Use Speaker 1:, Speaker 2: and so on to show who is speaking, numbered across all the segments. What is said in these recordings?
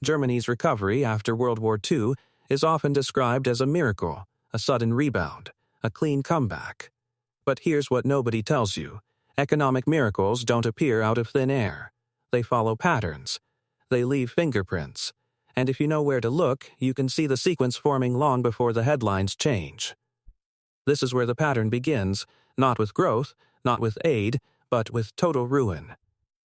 Speaker 1: Germany's recovery after World War II is often described as a miracle, a sudden rebound, a clean comeback. But here's what nobody tells you. Economic miracles don't appear out of thin air. They follow patterns. They leave fingerprints. And if you know where to look, you can see the sequence forming long before the headlines change. This is where the pattern begins, not with growth, not with aid, but with total ruin.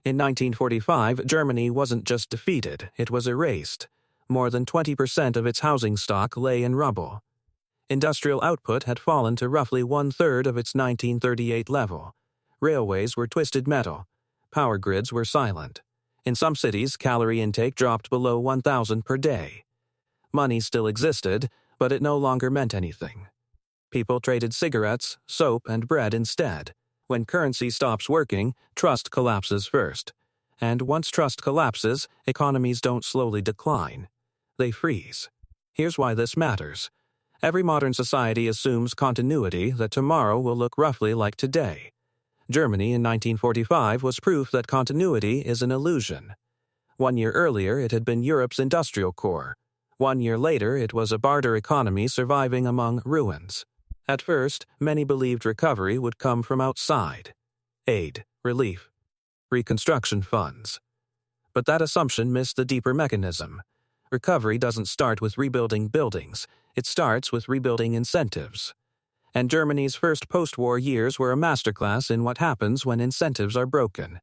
Speaker 1: In 1945, Germany wasn't just defeated, it was erased. More than 20% of its housing stock lay in rubble. Industrial output had fallen to roughly one-third of its 1938 level. Railways were twisted metal. Power grids were silent. In some cities, calorie intake dropped below 1,000 per day. Money still existed, but it no longer meant anything. People traded cigarettes, soap, and bread instead. When currency stops working, trust collapses first. And once trust collapses, economies don't slowly decline. They freeze. Here's why this matters. Every modern society assumes continuity, that tomorrow will look roughly like today. Germany in 1945 was proof that continuity is an illusion. 1 year earlier, it had been Europe's industrial core. 1 year later, it was a barter economy surviving among ruins. At first, many believed recovery would come from outside. Aid, relief, reconstruction funds. But that assumption missed the deeper mechanism. Recovery doesn't start with rebuilding buildings, it starts with rebuilding incentives. And Germany's first post-war years were a masterclass in what happens when incentives are broken.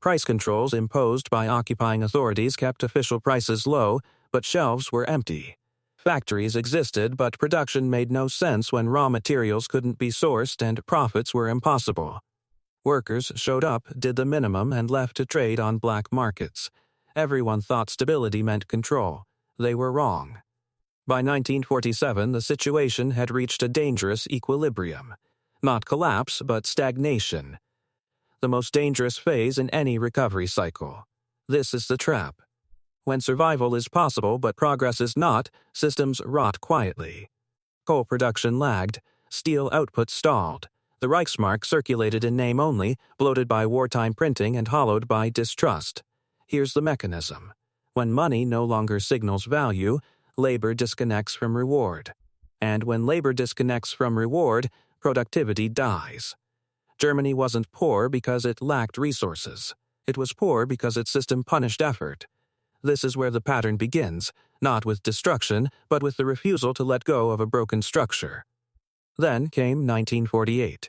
Speaker 1: Price controls imposed by occupying authorities kept official prices low, but shelves were empty. Factories existed, but production made no sense when raw materials couldn't be sourced and profits were impossible. Workers showed up, did the minimum, and left to trade on black markets. Everyone thought stability meant control. They were wrong. By 1947, the situation had reached a dangerous equilibrium. Not collapse, but stagnation. The most dangerous phase in any recovery cycle. This is the trap. When survival is possible but progress is not, systems rot quietly. Coal production lagged, steel output stalled. The Reichsmark circulated in name only, bloated by wartime printing and hollowed by distrust. Here's the mechanism. When money no longer signals value, labor disconnects from reward. And when labor disconnects from reward, productivity dies. Germany wasn't poor because it lacked resources. It was poor because its system punished effort. This is where the pattern begins, not with destruction, but with the refusal to let go of a broken structure. Then came 1948.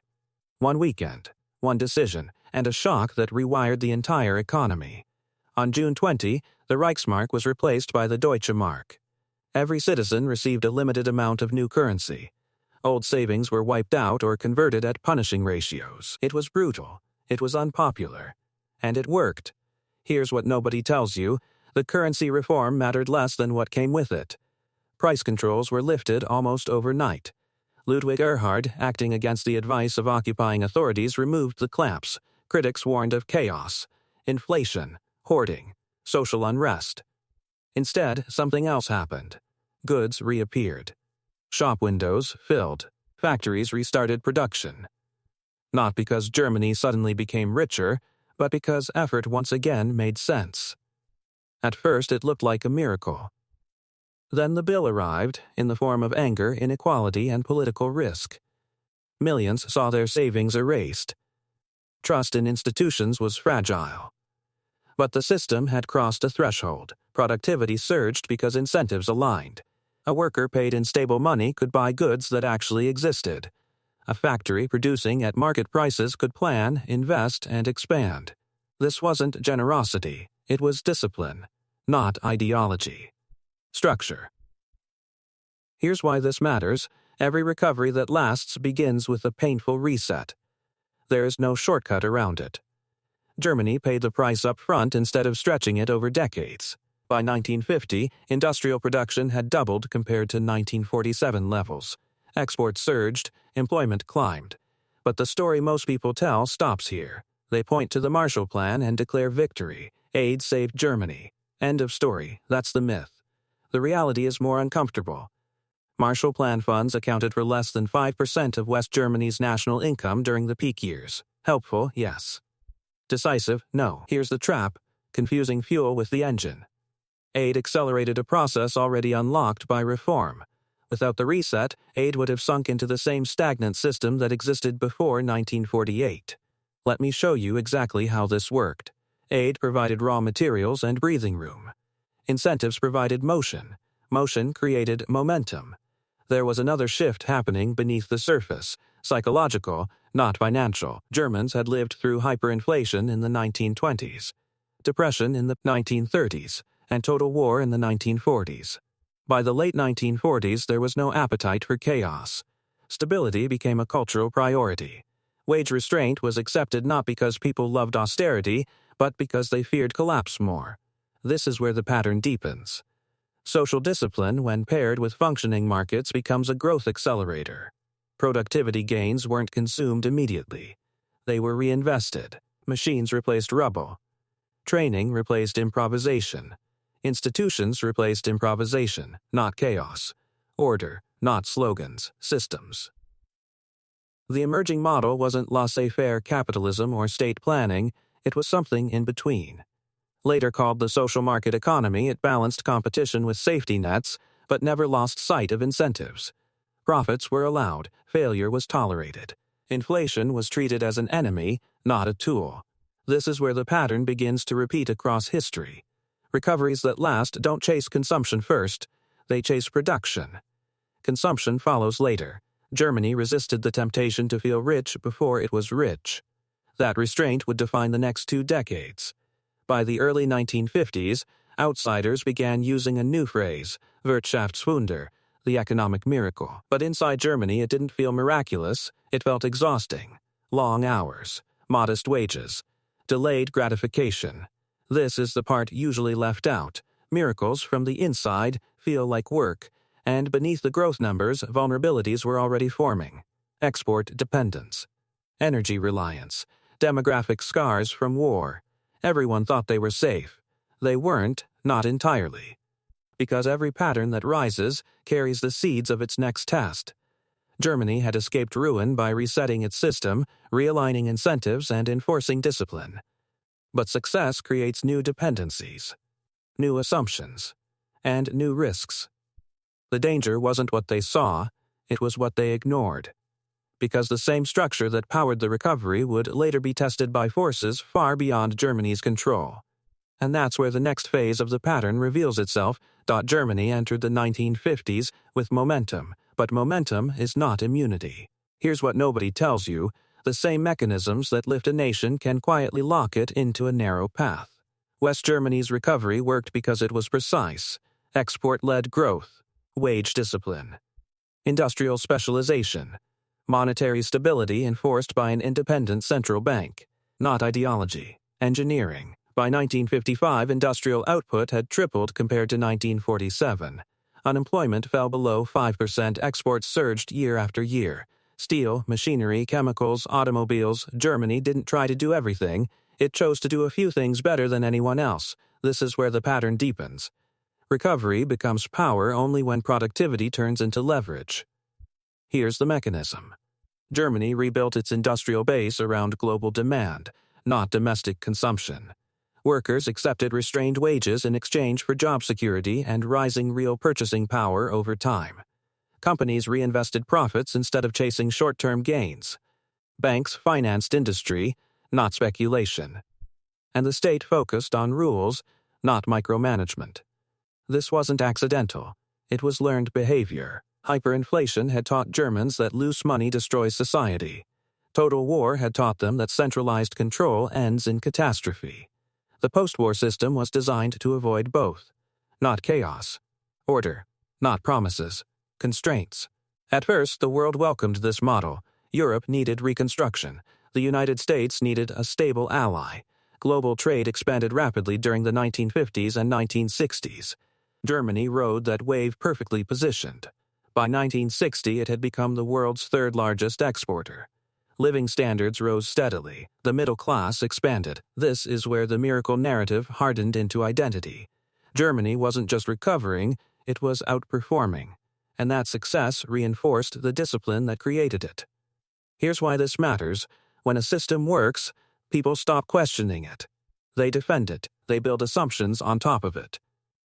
Speaker 1: One weekend, one decision, and a shock that rewired the entire economy. On June 20, the Reichsmark was replaced by the Deutsche Mark. Every citizen received a limited amount of new currency. Old savings were wiped out or converted at punishing ratios. It was brutal. It was unpopular. And it worked. Here's what nobody tells you. The currency reform mattered less than what came with it. Price controls were lifted almost overnight. Ludwig Erhard, acting against the advice of occupying authorities, removed the clamps. Critics warned of chaos, inflation, hoarding, social unrest. Instead, something else happened. Goods reappeared. Shop windows filled. Factories restarted production. Not because Germany suddenly became richer, but because effort once again made sense. At first, it looked like a miracle. Then the bill arrived, in the form of anger, inequality, and political risk. Millions saw their savings erased. Trust in institutions was fragile. But the system had crossed a threshold. Productivity surged because incentives aligned. A worker paid in stable money could buy goods that actually existed. A factory producing at market prices could plan, invest, and expand. This wasn't generosity. It was discipline, not ideology. Structure. Here's why this matters. Every recovery that lasts begins with a painful reset. There is no shortcut around it. Germany paid the price up front instead of stretching it over decades. By 1950, industrial production had doubled compared to 1947 levels. Exports surged, employment climbed. But the story most people tell stops here. They point to the Marshall Plan and declare victory. Aid saved Germany. End of story. That's the myth. The reality is more uncomfortable. Marshall Plan funds accounted for less than 5% of West Germany's national income during the peak years. Helpful, yes. Decisive, no. Here's the trap: confusing fuel with the engine. Aid accelerated a process already unlocked by reform. Without the reset, aid would have sunk into the same stagnant system that existed before 1948. Let me show you exactly how this worked. Aid provided raw materials and breathing room. Incentives provided motion. Motion created momentum. There was another shift happening beneath the surface, psychological, not financial. Germans had lived through hyperinflation in the 1920s, depression in the 1930s, and total war in the 1940s. By the late 1940s, there was no appetite for chaos. Stability became a cultural priority. Wage restraint was accepted not because people loved austerity, but because they feared collapse more. This is where the pattern deepens. Social discipline, when paired with functioning markets, becomes a growth accelerator. Productivity gains weren't consumed immediately. They were reinvested. Machines replaced rubble. Training replaced improvisation. Institutions replaced improvisation, not chaos. Order, not slogans, systems. The emerging model wasn't laissez-faire capitalism or state planning, it was something in between. Later called the social market economy, it balanced competition with safety nets, but never lost sight of incentives. Profits were allowed, failure was tolerated. Inflation was treated as an enemy, not a tool. This is where the pattern begins to repeat across history. Recoveries that last don't chase consumption first, they chase production. Consumption follows later. Germany resisted the temptation to feel rich before it was rich. That restraint would define the next 2 decades. By the early 1950s, outsiders began using a new phrase, Wirtschaftswunder, the economic miracle. But inside Germany, it didn't feel miraculous, it felt exhausting. Long hours, modest wages, delayed gratification. This is the part usually left out. Miracles from the inside feel like work, and beneath the growth numbers, vulnerabilities were already forming. Export dependence, energy reliance, demographic scars from war. Everyone thought they were safe. They weren't, not entirely. Because every pattern that rises carries the seeds of its next test. Germany had escaped ruin by resetting its system, realigning incentives, and enforcing discipline. But success creates new dependencies, new assumptions, and new risks. The danger wasn't what they saw, it was what they ignored. Because the same structure that powered the recovery would later be tested by forces far beyond Germany's control. And that's where the next phase of the pattern reveals itself. Germany entered the 1950s with momentum, but momentum is not immunity. Here's what nobody tells you. The same mechanisms that lift a nation can quietly lock it into a narrow path. West Germany's recovery worked because it was precise. Export-led growth, wage discipline, industrial specialization, monetary stability enforced by an independent central bank, not ideology. Engineering. By 1955, industrial output had tripled compared to 1947. Unemployment fell below 5%, exports surged year after year. Steel, machinery, chemicals, automobiles. Germany didn't try to do everything. It chose to do a few things better than anyone else. This is where the pattern deepens. Recovery becomes power only when productivity turns into leverage. Here's the mechanism. Germany rebuilt its industrial base around global demand, not domestic consumption. Workers accepted restrained wages in exchange for job security and rising real purchasing power over time. Companies reinvested profits instead of chasing short-term gains. Banks financed industry, not speculation. And the state focused on rules, not micromanagement. This wasn't accidental. It was learned behavior. Hyperinflation had taught Germans that loose money destroys society. Total war had taught them that centralized control ends in catastrophe. The post-war system was designed to avoid both. Not chaos. Order. Not promises. Constraints. At first, the world welcomed this model. Europe needed reconstruction. The United States needed a stable ally. Global trade expanded rapidly during the 1950s and 1960s. Germany rode that wave perfectly positioned. By 1960, it had become the world's third-largest exporter. Living standards rose steadily. The middle class expanded. This is where the miracle narrative hardened into identity. Germany wasn't just recovering, it was outperforming. And that success reinforced the discipline that created it. Here's why this matters. When a system works, people stop questioning it. They defend it. They build assumptions on top of it.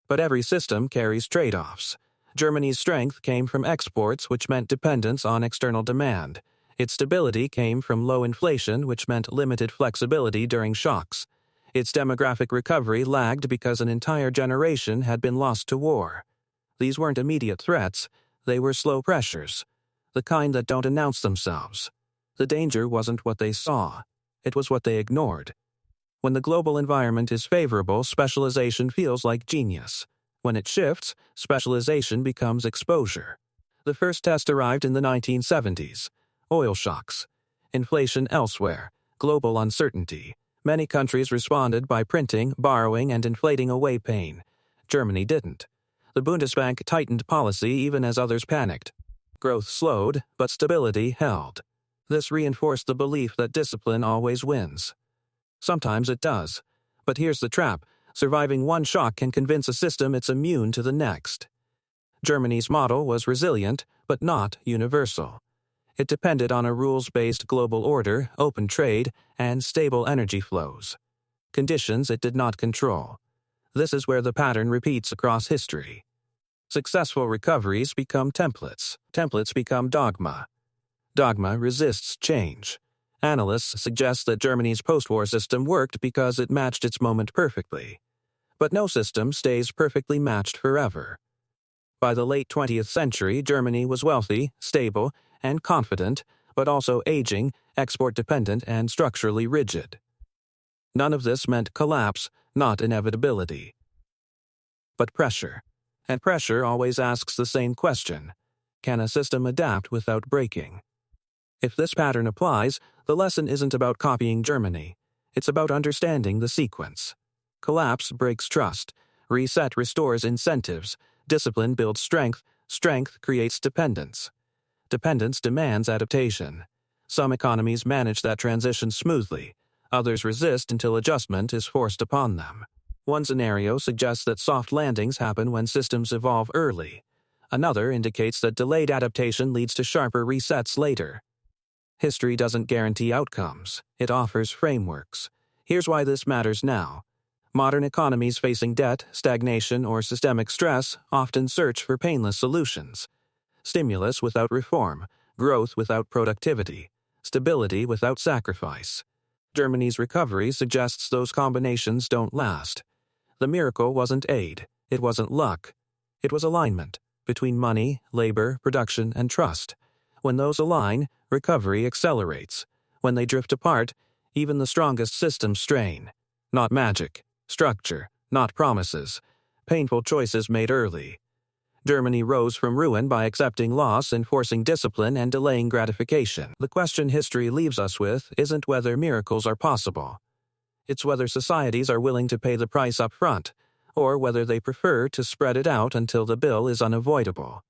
Speaker 1: But every system carries trade-offs. Germany's strength came from exports, which meant dependence on external demand. Its stability came from low inflation, which meant limited flexibility during shocks. Its demographic recovery lagged because an entire generation had been lost to war. These weren't immediate threats, they were slow pressures, the kind that don't announce themselves. The danger wasn't what they saw, it was what they ignored. When the global environment is favorable, specialization feels like genius. When it shifts, specialization becomes exposure. The first test arrived in the 1970s. Oil shocks. Inflation elsewhere. Global uncertainty. Many countries responded by printing, borrowing, and inflating away pain. Germany didn't. The Bundesbank tightened policy even as others panicked. Growth slowed, but stability held. This reinforced the belief that discipline always wins. Sometimes it does. But here's the trap. Surviving one shock can convince a system it's immune to the next. Germany's model was resilient, but not universal. It depended on a rules-based global order, open trade, and stable energy flows. Conditions it did not control. This is where the pattern repeats across history. Successful recoveries become templates. Templates become dogma. Dogma resists change. Analysts suggest that Germany's post-war system worked because it matched its moment perfectly. But no system stays perfectly matched forever. By the late 20th century, Germany was wealthy, stable, and confident, but also aging, export-dependent, and structurally rigid. None of this meant collapse, not inevitability. But pressure. And pressure always asks the same question. Can a system adapt without breaking? If this pattern applies, the lesson isn't about copying Germany. It's about understanding the sequence. Collapse breaks trust. Reset restores incentives. Discipline builds strength. Strength creates dependence. Dependence demands adaptation. Some economies manage that transition smoothly. Others resist until adjustment is forced upon them. One scenario suggests that soft landings happen when systems evolve early. Another indicates that delayed adaptation leads to sharper resets later. History doesn't guarantee outcomes. It offers frameworks. Here's why this matters now. Modern economies facing debt, stagnation, or systemic stress often search for painless solutions. Stimulus without reform, growth without productivity, stability without sacrifice. Germany's recovery suggests those combinations don't last. The miracle wasn't aid, it wasn't luck. It was alignment between money, labor, production, and trust. When those align, recovery accelerates. When they drift apart, even the strongest systems strain. Not magic, structure, not promises. Painful choices made early. Germany rose from ruin by accepting loss, enforcing discipline, and delaying gratification. The question history leaves us with isn't whether miracles are possible. It's whether societies are willing to pay the price up front, or whether they prefer to spread it out until the bill is unavoidable.